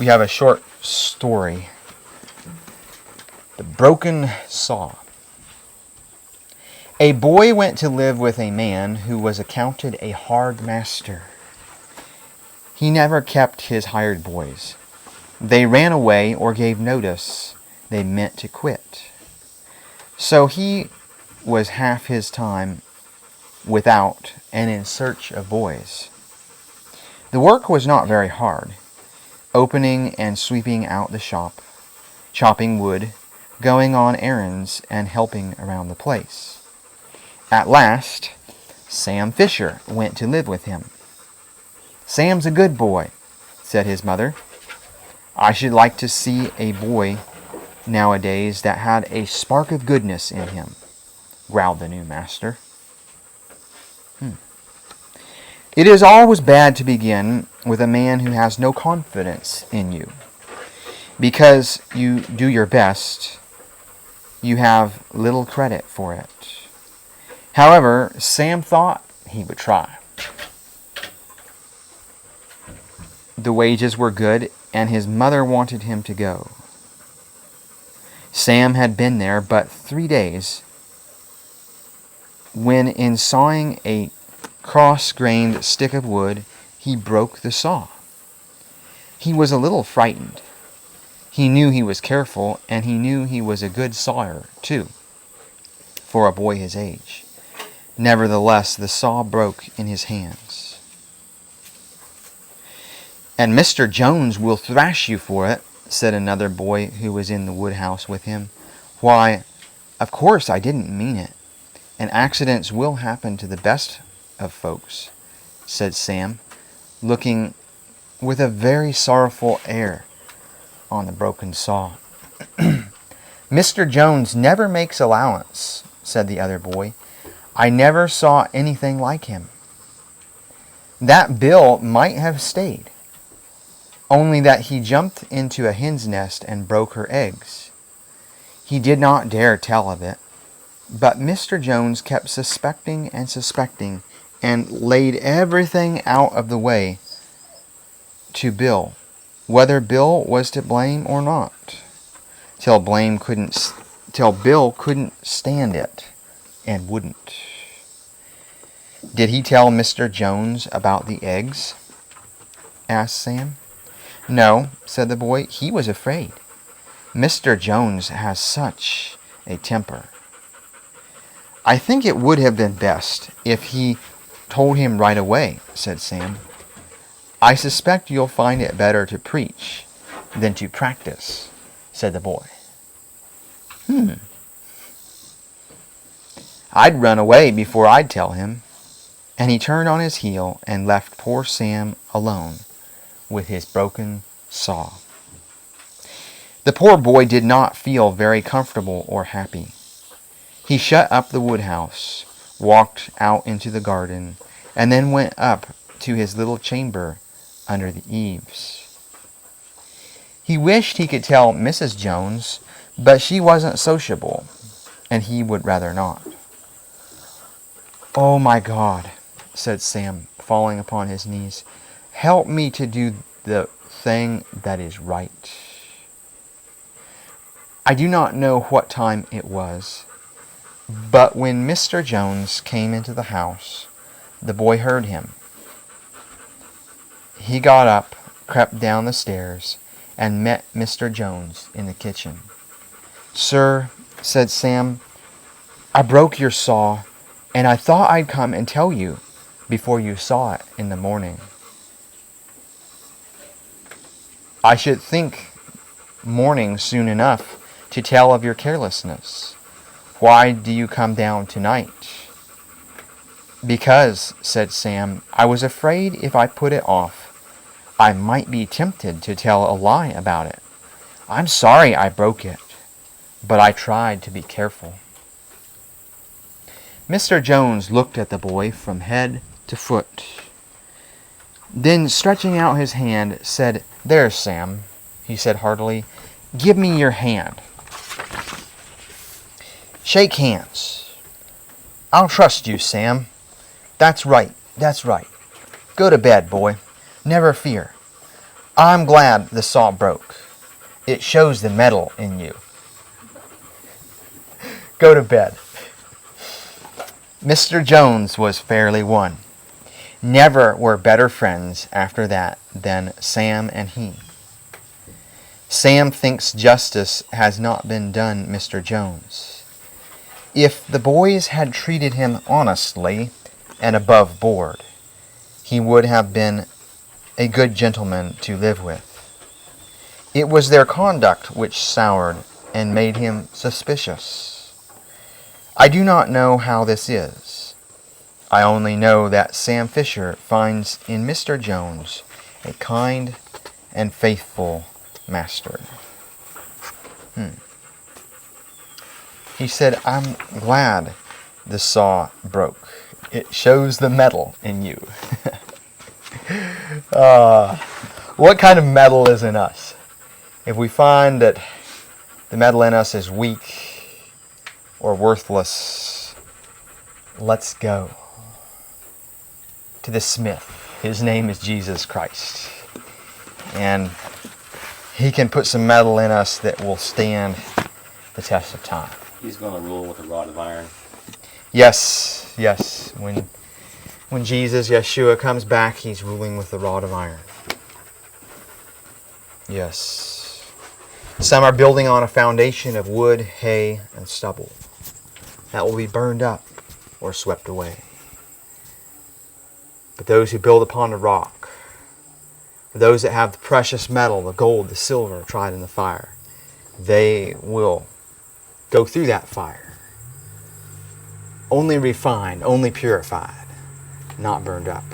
we have a short story. The Broken Saw. A boy went to live with a man who was accounted a hard master. He never kept his hired boys. They ran away or gave notice they meant to quit. So he was half his time without and in search of boys. The work was not very hard. Opening and sweeping out the shop, chopping wood, going on errands, and helping around the place. At last, Sam Fisher went to live with him. "Sam's a good boy," said his mother. "I should like to see a boy nowadays that had a spark of goodness in him," growled the new master. It is always bad to begin with a man who has no confidence in you. Because you do your best, you have little credit for it. However, Sam thought he would try. The wages were good, and his mother wanted him to go. Sam had been there but 3 days when, in sawing a cross-grained stick of wood, he broke the saw. He was a little frightened. He knew he was careful, and he knew he was a good sawyer, too, for a boy his age. Nevertheless, the saw broke in his hands. "And Mr. Jones will thrash you for it," said another boy who was in the woodhouse with him. "Why, of course I didn't mean it, and accidents will happen to the best of folks," said Sam, looking with a very sorrowful air on the broken saw. "Mr. Jones never makes allowance," said the other boy. "I never saw anything like him. That Bill might have stayed, only that he jumped into a hen's nest and broke her eggs. He did not dare tell of it, but Mr. Jones kept suspecting and laid everything out of the way to Bill, whether Bill was to blame or not, till Bill couldn't stand it and wouldn't." "Did he tell Mr. Jones about the eggs?" asked Sam. "No," said the boy. "He was afraid. Mr. Jones has such a temper." "I think it would have been best if he told him right away," said Sam. "I suspect you'll find it better to preach than to practice," said the boy. "I'd run away before I'd tell him." And he turned on his heel and left poor Sam alone with his broken saw. The poor boy did not feel very comfortable or happy. He shut up the woodhouse, walked out into the garden, and then went up to his little chamber under the eaves. He wished he could tell Mrs. Jones, but she wasn't sociable, and he would rather not. "Oh, my God," said Sam, falling upon his knees. "Help me to do the thing that is right." I do not know what time it was, but when Mr. Jones came into the house, the boy heard him. He got up, crept down the stairs, and met Mr. Jones in the kitchen. "Sir," said Sam, "I broke your saw, and I thought I'd come and tell you before you saw it in the morning." "I should think morning soon enough to tell of your carelessness. Why do you come down tonight?" "Because," said Sam, "I was afraid if I put it off, I might be tempted to tell a lie about it. I'm sorry I broke it, but I tried to be careful." Mr. Jones looked at the boy from head to foot. Then, stretching out his hand, said, "There, Sam," he said heartily, "give me your hand. Shake hands. I'll trust you, Sam. That's right, that's right. Go to bed, boy. Never fear. I'm glad the saw broke. It shows the metal in you. Go to bed. Mr. Jones was fairly won. Never were better friends after that than Sam and he. Sam thinks justice has not been done Mr. Jones. If the boys had treated him honestly and above board, he would have been a good gentleman to live with. It was their conduct which soured and made him suspicious. I do not know how this is. I only know that Sam Fisher finds in Mr. Jones a kind and faithful master. He said, I'm glad the saw broke. It shows the metal in you. What kind of metal is in us? If we find that the metal in us is weak or worthless, let's go to the smith. His name is Jesus Christ. And he can put some metal in us that will stand the test of time. He's going to rule with a rod of iron. Yes, yes. When Jesus, Yeshua, comes back, he's ruling with the rod of iron. Yes. Some are building on a foundation of wood, hay, and stubble that will be burned up or swept away. But those who build upon the rock, those that have the precious metal, the gold, the silver, tried in the fire, they will go through that fire. Only refined, only purified, not burned up.